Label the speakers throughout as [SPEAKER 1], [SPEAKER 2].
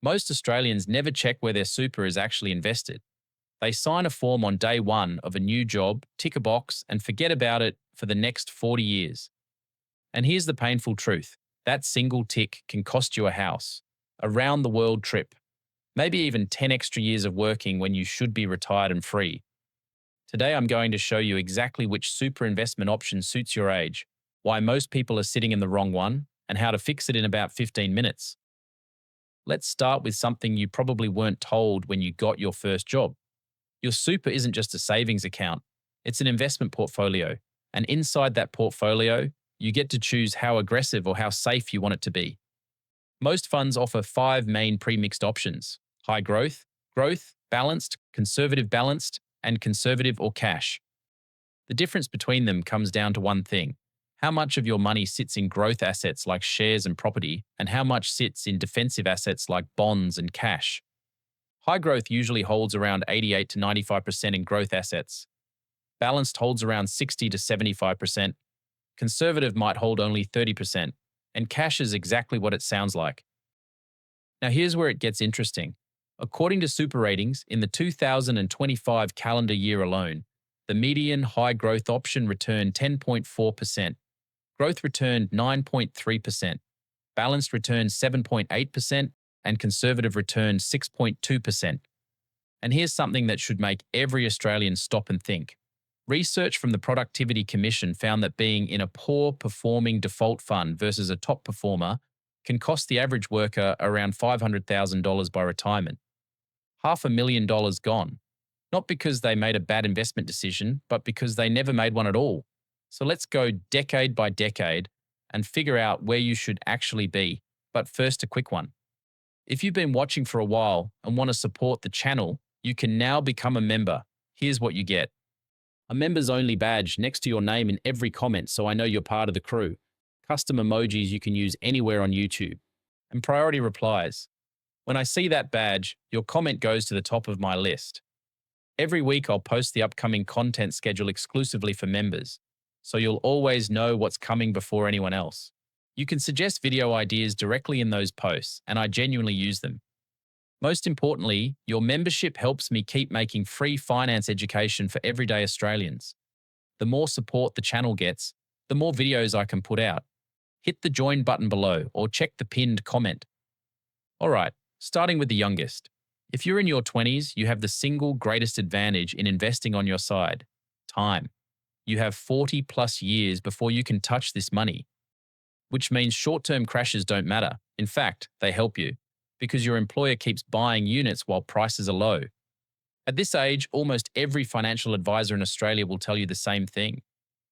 [SPEAKER 1] Most Australians never check where their super is actually invested. They sign a form on day one of a new job, tick a box, and forget about it for the next 40 years. And here's the painful truth: that single tick can cost you a house, a round the world trip, maybe even 10 extra years of working when you should be retired and free. Today, I'm going to show you exactly which super investment option suits your age, why most people are sitting in the wrong one, and how to fix it in about 15 minutes. Let's start with something you probably weren't told when you got your first job. Your super isn't just a savings account, it's an investment portfolio. And inside that portfolio, you get to choose how aggressive or how safe you want it to be. Most funds offer five main pre-mixed options: high growth, growth, balanced, and conservative or cash. The difference between them comes down to one thing: how much of your money sits in growth assets like shares and property, and how much sits in defensive assets like bonds and cash. High growth usually holds around 88 to 95% in growth assets. Balanced holds around 60 to 75%. Conservative might hold only 30%. And cash is exactly what it sounds like. Now here's where it gets interesting. According to Super Ratings, in the 2025 calendar year alone, the median high growth option returned 10.4%. Growth returned 9.3%. Balanced returned 7.8%. And conservative returned 6.2%. And here's something that should make every Australian stop and think. Research from the Productivity Commission found that being in a poor performing default fund versus a top performer can cost the average worker around $500,000 by retirement. $500,000 gone. Not because they made a bad investment decision, but because they never made one at all. So let's go decade by decade and figure out where you should actually be. But first, a quick one. If you've been watching for a while and want to support the channel, you can now become a member. Here's what you get: a members only badge next to your name in every comment, so I know you're part of the crew. Custom emojis you can use anywhere on YouTube. And priority replies. When I see that badge, your comment goes to the top of my list. Every week I'll post the upcoming content schedule exclusively for members, so you'll always know what's coming before anyone else. You can suggest video ideas directly in those posts, and I genuinely use them. Most importantly, your membership helps me keep making free finance education for everyday Australians. The more support the channel gets, the more videos I can put out. Hit the join button below or check the pinned comment. Alright, starting with the youngest. If you're in your 20s, you have the single greatest advantage in investing on your side: time. You have 40 plus years before you can touch this money, which means short-term crashes don't matter. In fact, they help you, because your employer keeps buying units while prices are low. At this age, almost every financial advisor in Australia will tell you the same thing.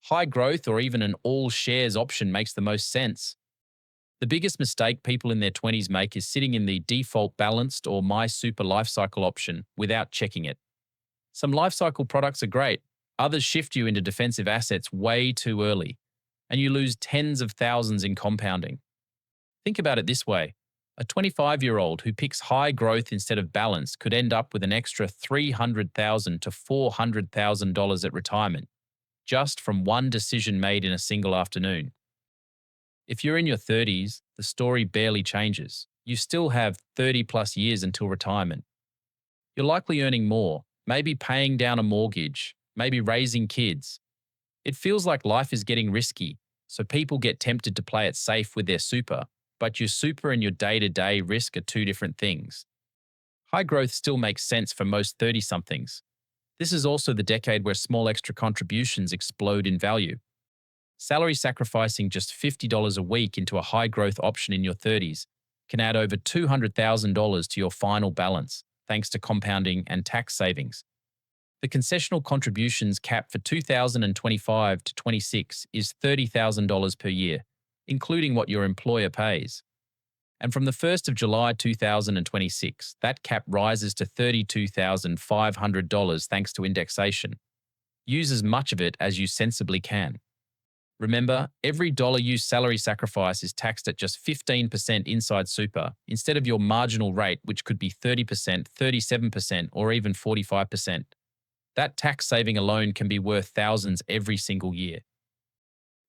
[SPEAKER 1] High growth or even an all shares option makes the most sense. The biggest mistake people in their 20s make is sitting in the default balanced or My Super lifecycle option without checking it. Some lifecycle products are great. Others shift you into defensive assets way too early, and you lose tens of thousands in compounding. Think about it this way: a 25-year-old who picks high growth instead of balance could end up with an extra $300,000 to $400,000 at retirement, just from one decision made in a single afternoon. If you're in your 30s, the story barely changes. You still have 30 plus years until retirement. You're likely earning more, maybe paying down a mortgage, maybe raising kids. It feels like life is getting risky, so people get tempted to play it safe with their super. But your super and your day-to-day risk are two different things. High growth still makes sense for most 30-somethings. This is also the decade where small extra contributions explode in value. Salary sacrificing just $50 a week into a high growth option in your 30s can add over $200,000 to your final balance, thanks to compounding and tax savings. The concessional contributions cap for 2025 to 26 is $30,000 per year, including what your employer pays. And from the 1st of July 2026, that cap rises to $32,500 thanks to indexation. Use as much of it as you sensibly can. Remember, every dollar you salary sacrifice is taxed at just 15% inside super, instead of your marginal rate, which could be 30%, 37%, or even 45%. That tax saving alone can be worth thousands every single year.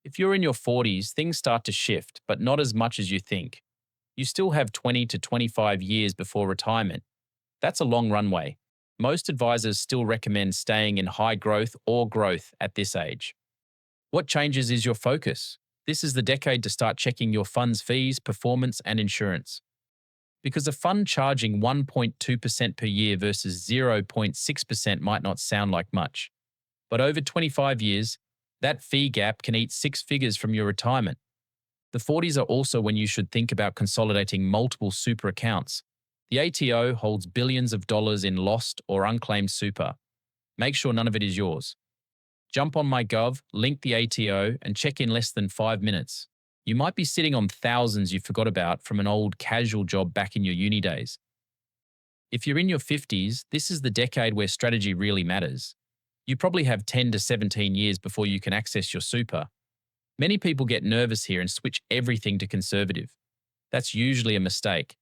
[SPEAKER 1] If you're in your 40s, things start to shift, but not as much as you think. You still have 20 to 25 years before retirement. That's a long runway. Most advisors still recommend staying in high growth or growth at this age. What changes is your focus. This is the decade to start checking your fund's fees, performance, and insurance. Because a fund charging 1.2% per year versus 0.6% might not sound like much. But over 25 years, that fee gap can eat six figures from your retirement. The 40s are also when you should think about consolidating multiple super accounts. The ATO holds billions of dollars in lost or unclaimed super. Make sure none of it is yours. Jump on MyGov, link the ATO, and check in less than 5 minutes. You might be sitting on thousands you forgot about from an old casual job back in your uni days. If you're in your 50s, this is the decade where strategy really matters. You probably have 10 to 17 years before you can access your super. Many people get nervous here and switch everything to conservative. That's usually a mistake.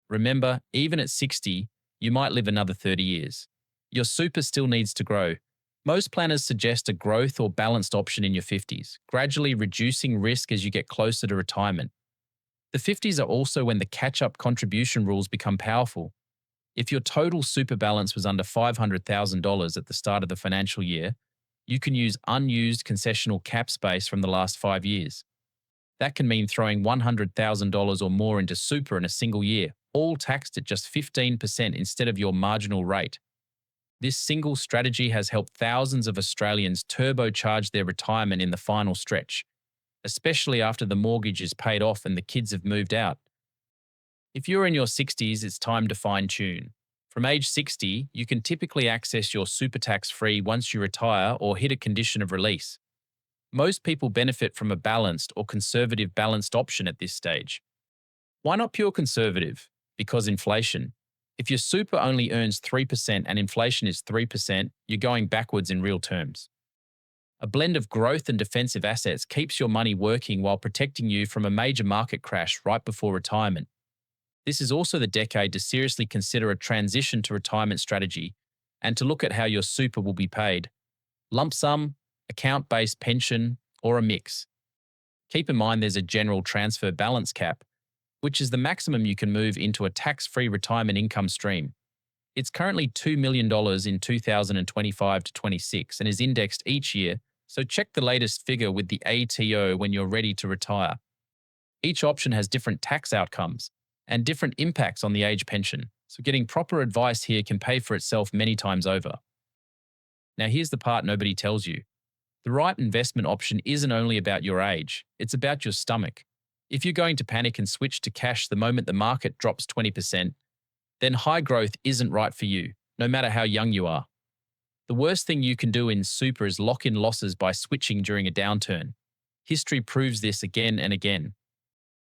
[SPEAKER 1] Remember, even at 60, you might live another 30 years. Your super still needs to grow. Most planners suggest a growth or balanced option in your 50s, gradually reducing risk as you get closer to retirement. The 50s are also when the catch-up contribution rules become powerful. If your total super balance was under $500,000 at the start of the financial year, you can use unused concessional cap space from the last 5 years. That can mean throwing $100,000 or more into super in a single year, all taxed at just 15% instead of your marginal rate. This single strategy has helped thousands of Australians turbocharge their retirement in the final stretch, especially after the mortgage is paid off and the kids have moved out. If you're in your 60s, it's time to fine-tune. From age 60, you can typically access your super tax-free once you retire or hit a condition of release. Most people benefit from a balanced or conservative balanced option at this stage. Why not pure conservative? Because inflation. If your super only earns 3% and inflation is 3%, you're going backwards in real terms. A blend of growth and defensive assets keeps your money working while protecting you from a major market crash right before retirement. This is also the decade to seriously consider a transition to retirement strategy and to look at how your super will be paid. Lump sum, account-based pension, or a mix. Keep in mind there's a general transfer balance cap, which is the maximum you can move into a tax-free retirement income stream. It's currently $2 million in 2025 to 26 and is indexed each year, so check the latest figure with the ATO when you're ready to retire. Each option has different tax outcomes and different impacts on the age pension, so getting proper advice here can pay for itself many times over. Now here's the part nobody tells you. The right investment option isn't only about your age, it's about your stomach. If you're going to panic and switch to cash the moment the market drops 20%, then high growth isn't right for you, no matter how young you are. The worst thing you can do in super is lock in losses by switching during a downturn. History proves this again and again.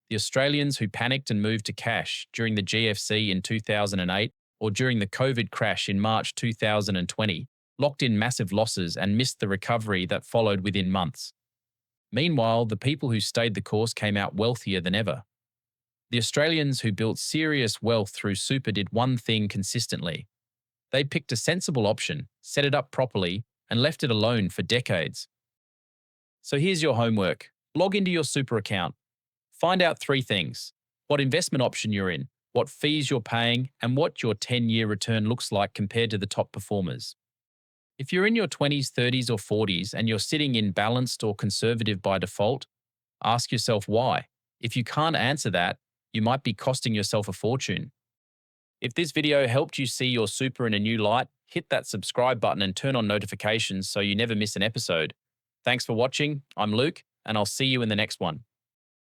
[SPEAKER 1] The Australians who panicked and moved to cash during the GFC in 2008 or during the COVID crash in March 2020 locked in massive losses and missed the recovery that followed within months. Meanwhile, the people who stayed the course came out wealthier than ever. The Australians who built serious wealth through super did one thing consistently. They picked a sensible option, set it up properly, and left it alone for decades. So here's your homework. Log into your super account. Find out 3 things: what investment option you're in, what fees you're paying, and what your 10-year return looks like compared to the top performers. If you're in your 20s, 30s, or 40s and you're sitting in balanced or conservative by default, ask yourself why. If you can't answer that, you might be costing yourself a fortune. If this video helped you see your super in a new light, hit that subscribe button and turn on notifications so you never miss an episode. Thanks for watching. I'm Luke, and I'll see you in the next one.